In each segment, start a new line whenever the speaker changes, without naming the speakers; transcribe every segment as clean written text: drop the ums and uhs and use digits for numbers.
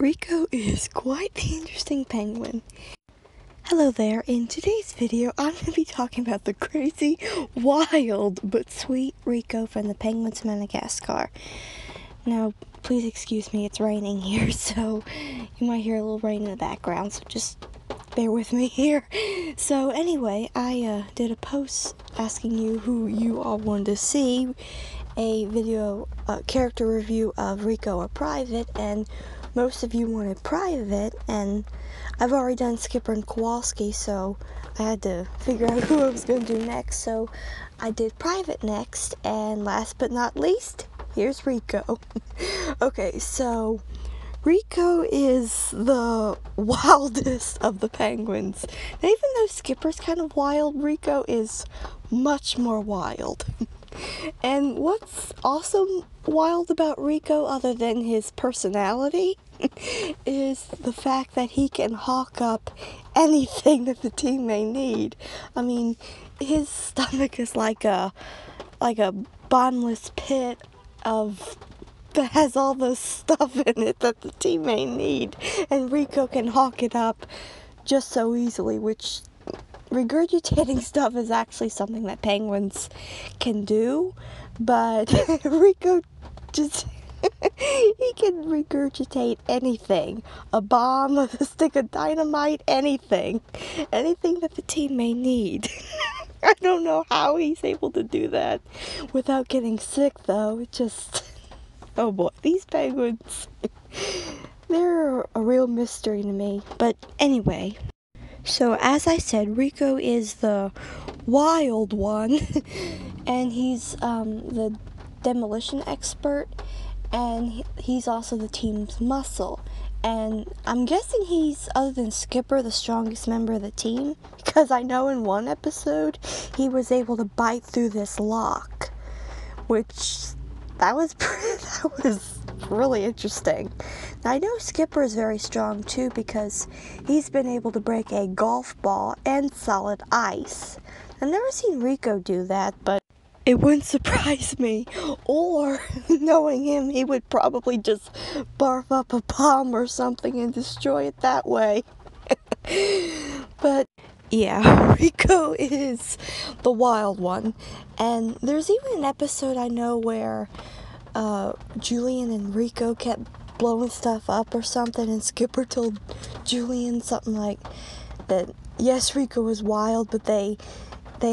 Rico is quite the interesting penguin. Hello there, in today's video I'm going to be talking about the crazy, wild, but sweet Rico from the Penguins of Madagascar. Now, please excuse me, it's raining here, so you might hear a little rain in the background, so just bear with me here. So anyway, I did a post asking you who you all wanted to see a video, character review of Rico or Private, and most of you wanted Private, and I've already done Skipper and Kowalski, so I had to figure out who I was going to do next, so I did Private next, and last but not least, here's Rico. Okay, so Rico is the wildest of the penguins. Now, even though Skipper's kind of wild, Rico is much more wild. And what's also wild about Rico, other than his personality, is the fact that he can hawk up anything that the team may need. I mean, his stomach is like a bottomless pit that has all the stuff in it that the team may need, and Rico can hawk it up just so easily, which regurgitating stuff is actually something that penguins can do, but Rico just he can regurgitate anything. A bomb, a stick of dynamite, anything that the team may need. I don't know how he's able to do that without getting sick, though. It just, oh boy, these penguins, they're a real mystery to me. But anyway, so as I said, Rico is the wild one, and he's the demolition expert, and he's also the team's muscle. And I'm guessing he's, other than Skipper, the strongest member of the team, because I know in one episode he was able to bite through this lock, which that was really interesting. Now, I know Skipper is very strong too, because he's been able to break a golf ball and solid ice. I've never seen Rico do that, but it wouldn't surprise me. Or, knowing him, he would probably just barf up a bomb or something and destroy it that way. But yeah, Rico is the wild one. And there's even an episode I know where Julian and Rico kept blowing stuff up or something, and Skipper told Julian something like that, yes, Rico is wild, but they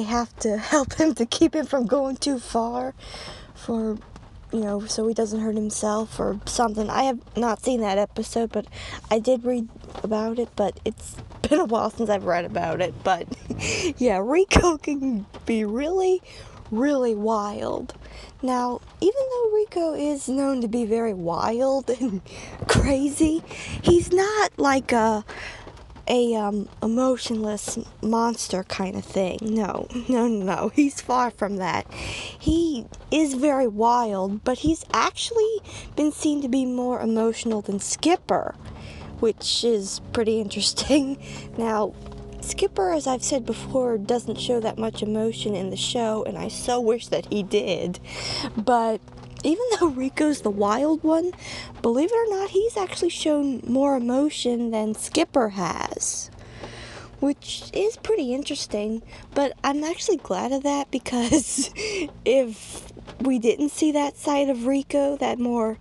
have to help him to keep him from going too far, for, you know, so he doesn't hurt himself or something. I have not seen that episode, but I did read about it, but it's been a while since I've read about it. But yeah, Rico can be really, really wild. Now, even though Rico is known to be very wild and crazy, he's not like a emotionless monster kind of thing. No, he's far from that. He is very wild, but he's actually been seen to be more emotional than Skipper, which is pretty interesting. Now, Skipper, as I've said before, doesn't show that much emotion in the show, and I so wish that he did. But even though Rico's the wild one, believe it or not, he's actually shown more emotion than Skipper has, which is pretty interesting. But I'm actually glad of that, because if we didn't see that side of Rico, that more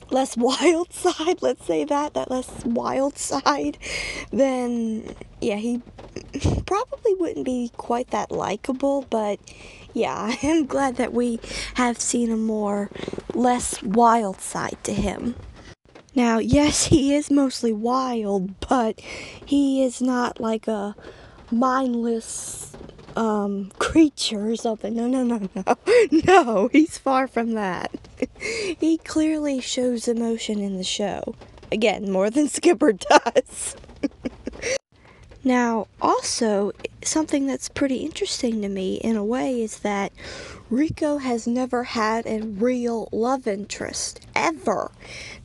less wild side, let's say that less wild side, then yeah, he probably wouldn't be quite that likable. But yeah, I am glad that we have seen a less wild side to him. Now, yes, he is mostly wild, but he is not like a mindless creature or something. No, he's far from that. He clearly shows emotion in the show. Again, more than Skipper does. Now, also, something that's pretty interesting to me, in a way, is that Rico has never had a real love interest, ever.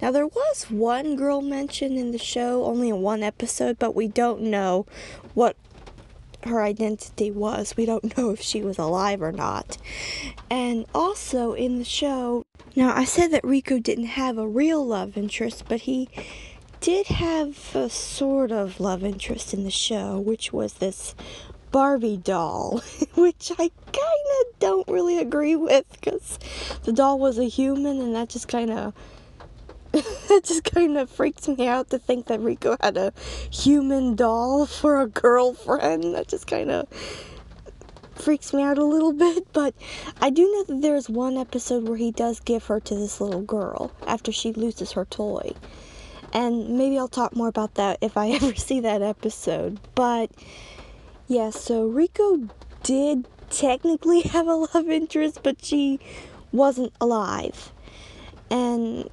Now, there was one girl mentioned in the show, only in one episode, but we don't know what her identity was. We don't know if she was alive or not. And also, in the show, Now, I said that Rico didn't have a real love interest, but he did have a sort of love interest in the show, which was this Barbie doll, which I kind of don't really agree with, because the doll was a human, and that just kind of freaks me out to think that Rico had a human doll for a girlfriend. That just kind of freaks me out a little bit, but I do know that there's one episode where he does give her to this little girl after she loses her toy. And maybe I'll talk more about that if I ever see that episode. But yeah, so Rico did technically have a love interest, but she wasn't alive. And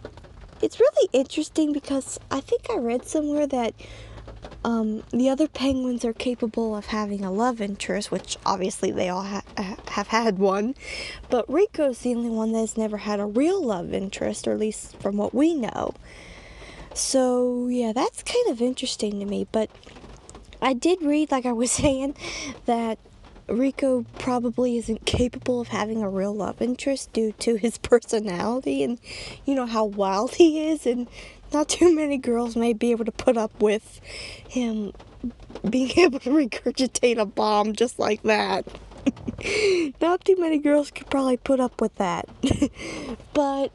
it's really interesting because I think I read somewhere that the other penguins are capable of having a love interest, which obviously they all have had one, but Rico's the only one that's never had a real love interest, or at least from what we know. So yeah, that's kind of interesting to me, but I did read, like I was saying, that Rico probably isn't capable of having a real love interest due to his personality and, you know, how wild he is, and not too many girls may be able to put up with him being able to regurgitate a bomb just like that. Not too many girls could probably put up with that. But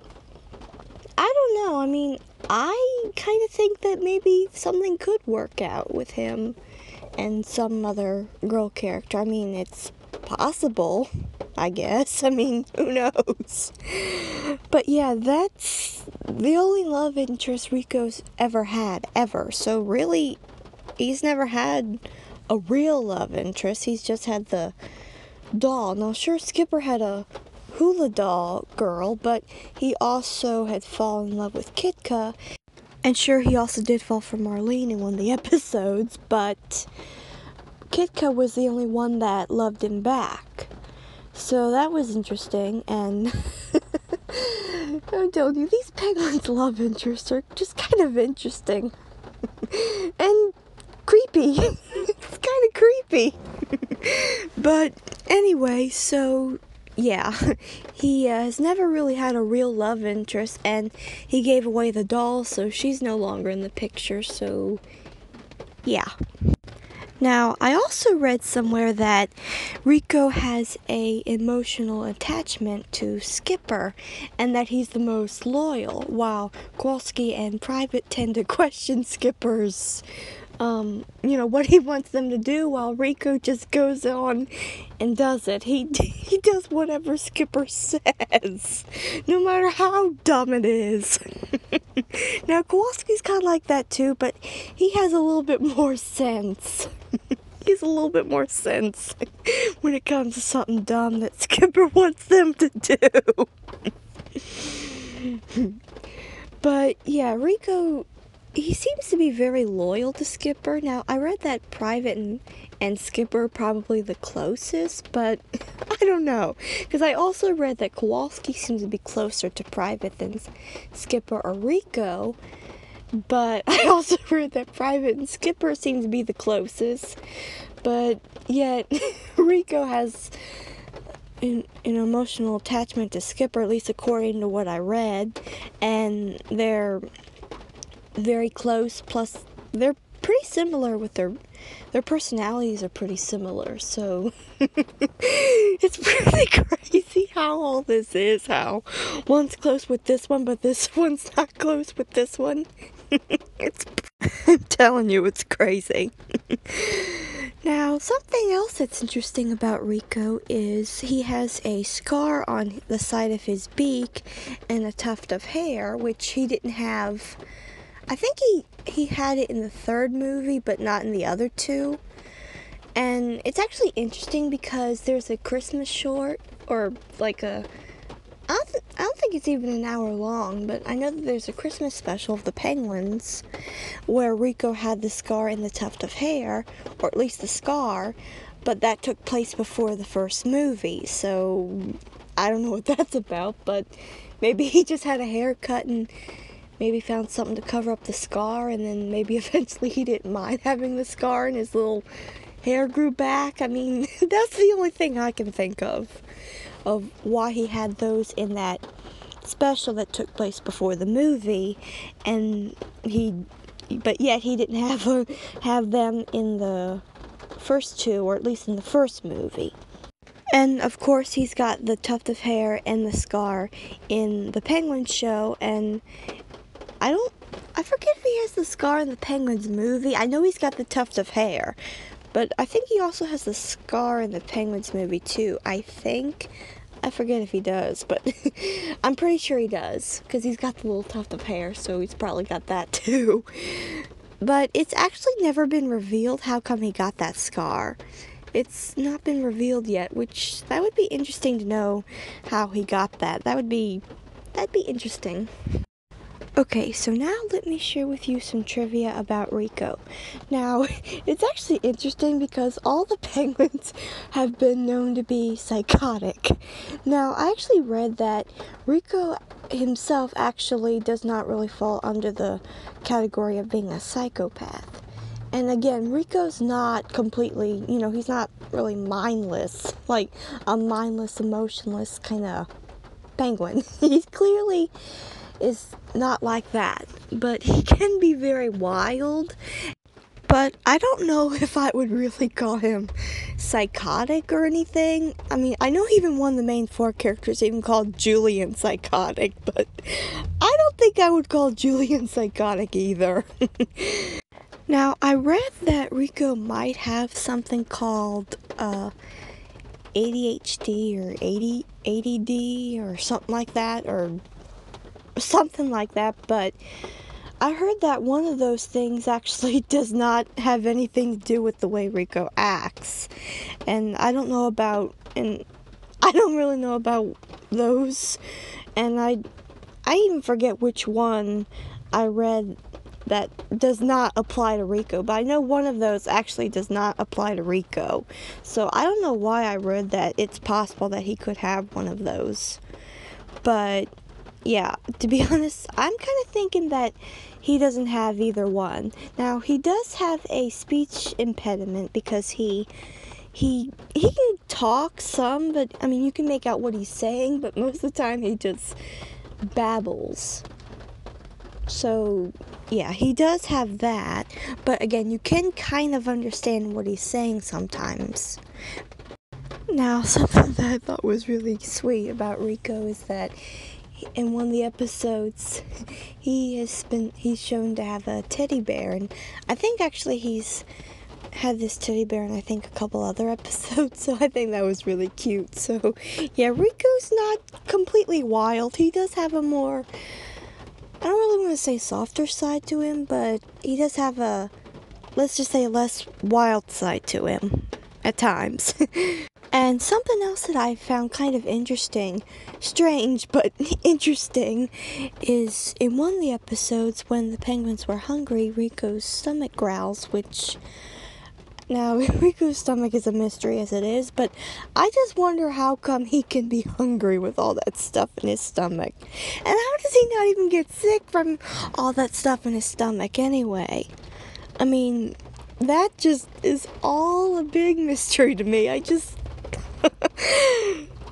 I don't know. I mean, I kind of think that maybe something could work out with him and some other girl character. I mean, it's possible, I guess. I mean, who knows? But yeah, that's the only love interest Rico's ever had, ever. So really, he's never had a real love interest. He's just had the doll. Now, sure, Skipper had a hula doll girl, but he also had fallen in love with Kitka. And sure, he also did fall for Marlene in one of the episodes, but Kitka was the only one that loved him back. So that was interesting, and I'm telling you, these penguins' love interests are just kind of interesting. And creepy. It's kind of creepy. But anyway, so yeah, he has never really had a real love interest, and he gave away the doll, so she's no longer in the picture, so yeah. Now, I also read somewhere that Rico has a emotional attachment to Skipper, and that he's the most loyal, while Kowalski and Private tend to question Skipper's what he wants them to do, while Rico just goes on and does it. He does whatever Skipper says, no matter how dumb it is. Now, Kowalski's kind of like that too, but he has a little bit more sense. He has a little bit more sense when it comes to something dumb that Skipper wants them to do. But yeah, Rico, he seems to be very loyal to Skipper. Now, I read that Private and Skipper are probably the closest, but I don't know. Because I also read that Kowalski seems to be closer to Private than Skipper or Rico. But I also read that Private and Skipper seem to be the closest. But yet, Rico has an emotional attachment to Skipper, at least according to what I read. And they're very close, plus they're pretty similar with their personalities are pretty similar, so it's pretty crazy how all this is, how one's close with this one, but this one's not close with this one. I'm telling you, it's crazy. Now, something else that's interesting about Rico is he has a scar on the side of his beak and a tuft of hair, which he didn't have. I think he had it in the third movie, but not in the other two. And it's actually interesting because there's a Christmas short, or like I don't think it's even an hour long, but I know that there's a Christmas special of the Penguins where Rico had the scar and the tuft of hair, or at least the scar, but that took place before the first movie, so I don't know what that's about, but maybe he just had a haircut and maybe found something to cover up the scar, and then maybe eventually he didn't mind having the scar and his little hair grew back. I mean, that's the only thing I can think of why he had those in that special that took place before the movie, and but yet he didn't have them in the first two, or at least in the first movie. And of course he's got the tuft of hair and the scar in the Penguin show, and I forget if he has the scar in the Penguins movie. I know he's got the tuft of hair, but I think he also has the scar in the Penguins movie too. I forget if he does, but I'm pretty sure he does, because he's got the little tuft of hair, so he's probably got that too. But it's actually never been revealed how come he got that scar. It's not been revealed yet, which that would be interesting to know how he got that. That'd be interesting. Okay, so now let me share with you some trivia about Rico. Now, it's actually interesting because all the penguins have been known to be psychotic. Now, I actually read that Rico himself actually does not really fall under the category of being a psychopath. And again, Rico's not completely, he's not really mindless, like a mindless, emotionless kind of penguin. He clearly is not like that, but he can be very wild. But I don't know if I would really call him psychotic or anything. I mean, I know even one of the main four characters even called Julian psychotic, but I don't think I would call Julian psychotic either. Now, I read that Rico might have something called ADHD or ADD or something like that, but I heard that one of those things actually does not have anything to do with the way Rico acts. And I don't really know about those, and I even forget which one I read that does not apply to Rico, but I know one of those actually does not apply to Rico. So I don't know why I read that it's possible that he could have one of those. But yeah, to be honest, I'm kind of thinking that he doesn't have either one. Now, he does have a speech impediment because he can talk some, but I mean, you can make out what he's saying, but most of the time he just babbles. So, yeah, he does have that, but again, you can kind of understand what he's saying sometimes. Now, something that I thought was really sweet about Rico is that in one of the episodes, he's shown to have a teddy bear, and I think actually he's had this teddy bear in I think a couple other episodes, so I think that was really cute. So, yeah, Rico's not completely wild. He does have a more, I don't really want to say softer side to him, but he does have a, let's just say, less wild side to him at times. And something else that I found kind of interesting, strange but interesting, is in one of the episodes when the penguins were hungry, Rico's stomach growls, which, now Rico's stomach is a mystery as it is, but I just wonder how come he can be hungry with all that stuff in his stomach. And how does he not even get sick from all that stuff in his stomach anyway? I mean, that just is all a big mystery to me.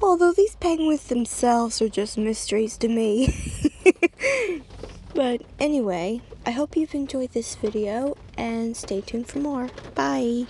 Although these penguins themselves are just mysteries to me. But anyway, I hope you've enjoyed this video, and stay tuned for more. Bye!